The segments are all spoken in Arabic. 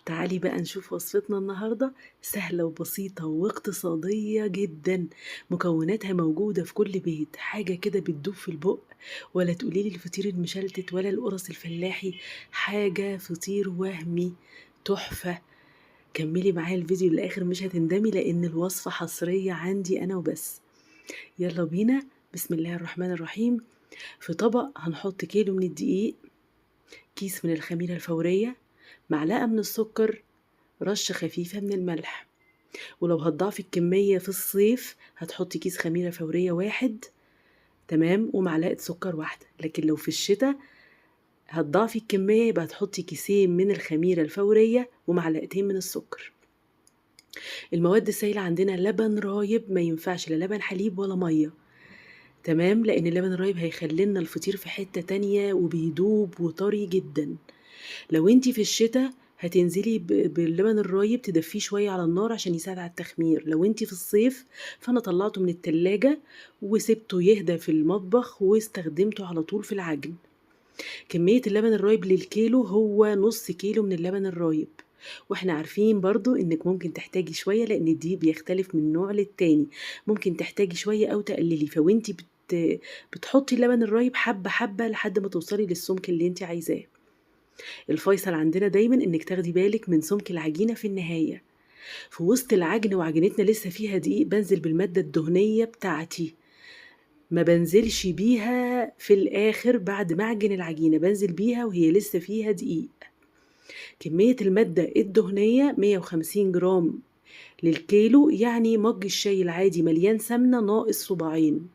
تعالي بقى نشوف وصفتنا النهاردة. سهلة وبسيطة واقتصادية جدا، مكوناتها موجودة في كل بيت، حاجة كده بتدوب في البق. ولا تقوليلي الفطير المشلتت ولا القرص الفلاحي، حاجة فطير وهمي تحفة. كملي معايا الفيديو للآخر، مش هتندمي لأن الوصفة حصرية عندي أنا وبس. يلا بينا. بسم الله الرحمن الرحيم. في طبق هنحط كيلو من الدقيق، كيس من الخميرة الفورية، معلقة من السكر، رشة خفيفة من الملح. ولو هتضاعفي الكمية في الصيف هتحطي كيس خميرة فورية واحد، تمام، ومعلقة سكر واحدة. لكن لو في الشتاء هتضاعفي الكمية يبقى هتحطي كيسين من الخميرة الفورية ومعلقتين من السكر. المواد السائلة عندنا لبن رايب، ما ينفعش لا لبن حليب ولا مية، تمام، لأن اللبن الرايب هيخلينا الفطير في حتة تانية وبيدوب وطري جدا. لو انتي في الشتاء هتنزلي باللبن الرايب تدفيه شوية على النار عشان يساعد على التخمير. لو انتي في الصيف فانا طلعته من التلاجة وسبته يهدى في المطبخ واستخدمته على طول في العجن. كمية اللبن الرايب للكيلو هو نص كيلو من اللبن الرايب. واحنا عارفين برضو انك ممكن تحتاجي شوية لان دي بيختلف من نوع للتاني، ممكن تحتاجي شوية او تقللي. فوانتي بتحطي اللبن الرايب حبة حبة لحد ما توصلي للسمك اللي انتي عايزاه. الفيصل عندنا دايما انك تاخدي بالك من سمك العجينة في النهاية. في وسط العجن وعجينتنا لسه فيها دقيق بنزل بالمادة الدهنية بتاعتي، ما بنزلش بيها في الاخر بعد ما اعجن العجينة، بنزل بيها وهي لسه فيها دقيق. كمية المادة الدهنية 150 جرام للكيلو، يعني مج الشاي العادي مليان سمنة ناقص صباعين.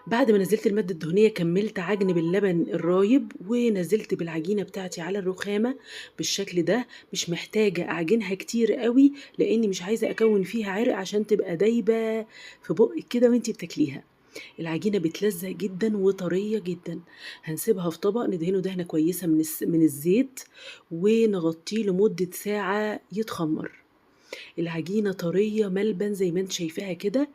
بعد ما نزلت المادة الدهنية كملت عجن باللبن الرايب ونزلت بالعجينة بتاعتي على الرخامة بالشكل ده. مش محتاجة أعجنها كتير قوي لأني مش عايزة أكون فيها عرق عشان تبقى دايبة في بقك كده وانتي بتاكليها. العجينة بتلزق جدا وطرية جدا. هنسيبها في طبق ندهنه دهنة كويسة من الزيت ونغطيه لمدة ساعة يتخمر. العجينة طرية ملبن زي ما انت شايفاها كده،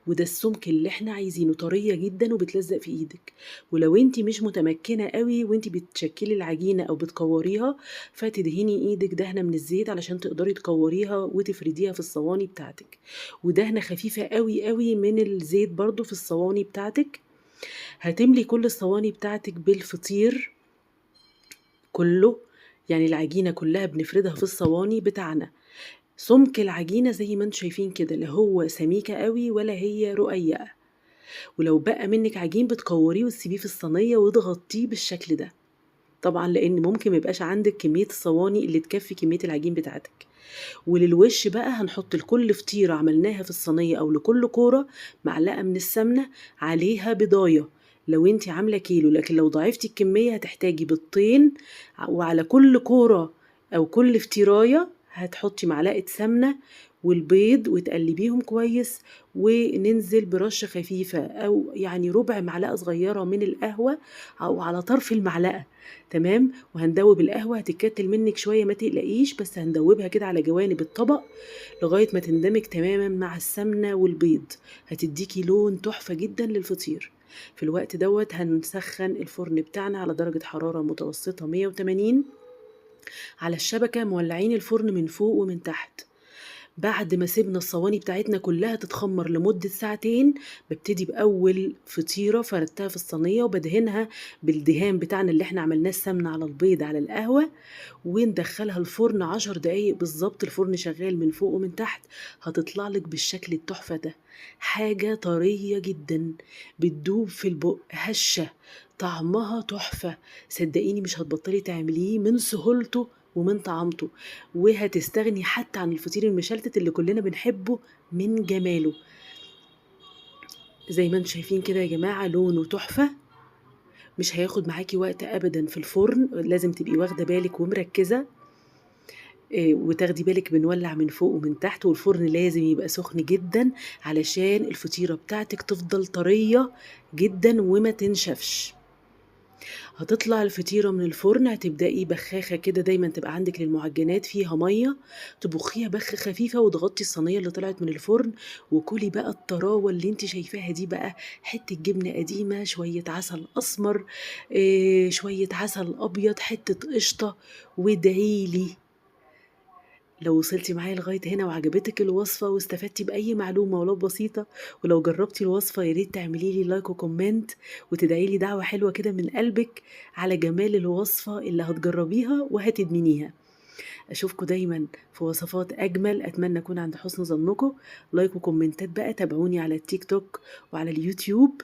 وده السمك اللي احنا عايزينه، طرية جدا وبتلزق في ايدك. ولو انت مش متمكنة قوي وانت بتشكلي العجينة او بتكوريها فتدهني ايدك دهنة من الزيت علشان تقدري تكوريها وتفرديها في الصواني بتاعتك، ودهنة خفيفة قوي قوي من الزيت برضو في الصواني بتاعتك. هتملي كل الصواني بتاعتك بالفطير كله، يعني العجينة كلها بنفردها في الصواني بتاعنا. سمك العجينة زي ما انتم شايفين كده، لا هو سميكة قوي ولا هي رقيقة. ولو بقى منك عجين بتكوريه وتسيبيه في الصينية وتغطيه بالشكل ده، طبعا لان ممكن ميبقاش عندك كمية الصواني اللي تكفي كمية العجين بتاعتك. وللوش بقى هنحط لكل فطيرة عملناها في الصينية او لكل كورة معلقة من السمنة عليها بضاية. لو انت عاملة كيلو، لكن لو ضاعفتي الكمية هتحتاجي بيضتين، وعلى كل كورة او كل فطيراية هتحطي معلقة سمنة والبيض وتقلبيهم كويس، وننزل برشة خفيفة او يعني ربع معلقة صغيرة من القهوة او على طرف المعلقة، تمام. وهندوب القهوة، هتتكتل منك شوية ما تقلقيش، بس هندوبها كده على جوانب الطبق لغاية ما تندمج تماما مع السمنة والبيض، هتديكي لون تحفة جدا للفطير. في الوقت دوت هنسخن الفرن بتاعنا على درجة حرارة متوسطة 180 على الشبكة، مولعين الفرن من فوق ومن تحت. بعد ما سيبنا الصواني بتاعتنا كلها تتخمر لمدة ساعتين، ببتدي بأول فطيرة فردتها في الصينية وبدهنها بالدهان بتاعنا اللي احنا عملناه، السمنة على البيض على القهوة، وندخلها الفرن 10 دقايق بالظبط. الفرن شغال من فوق ومن تحت، هتطلع لك بالشكل التحفة ده. حاجة طرية جدا بتدوب في البق، هشة، طعمها تحفة. صدقيني مش هتبطلي تعمليه من سهولته ومن طعمته، وهتستغني حتى عن الفطير المشلتت اللي كلنا بنحبه من جماله. زي ما انتم شايفين كده يا جماعة، لونه تحفة، مش هياخد معاكي وقت ابدا في الفرن. لازم تبقي واخدة بالك ومركزة، وتاخدي بالك بنولع من فوق ومن تحت، والفرن لازم يبقى سخن جدا علشان الفطيرة بتاعتك تفضل طرية جدا وما تنشفش. هتطلع الفطيرة من الفرن، هتبدئي بخاخة كده دايمًا تبقى عندِك للمعجنات فيها مَيّة، تبخيها بخة خفيفة وتغطي الصينية اللي طلعت من الفرن، وكلي بقى الطراوة اللي أنتِ شايفاها دي بقى، حتة جبنة قديمة، شوية عسل أسمر، شوية عسل أبيض، حتة قشطة، وادعي لي. لو وصلتِ معايا لغاية هنا وعجبتِك الوصفة واستفدتِ بأي معلومة ولو بسيطة، ولو جربتِ الوصفة يا ريت تعملي لي لايك وكومنت، وتدعي لي دعوة حلوة كده من قلبِك على جمال الوصفة اللي هتجربيها وهتدمنيها. أشوفكم دايمًا في وصفات أجمل، أتمنى أكون عند حسن ظنكم. لايك وكومنتات بقى، تابعوني على التيك توك وعلى اليوتيوب.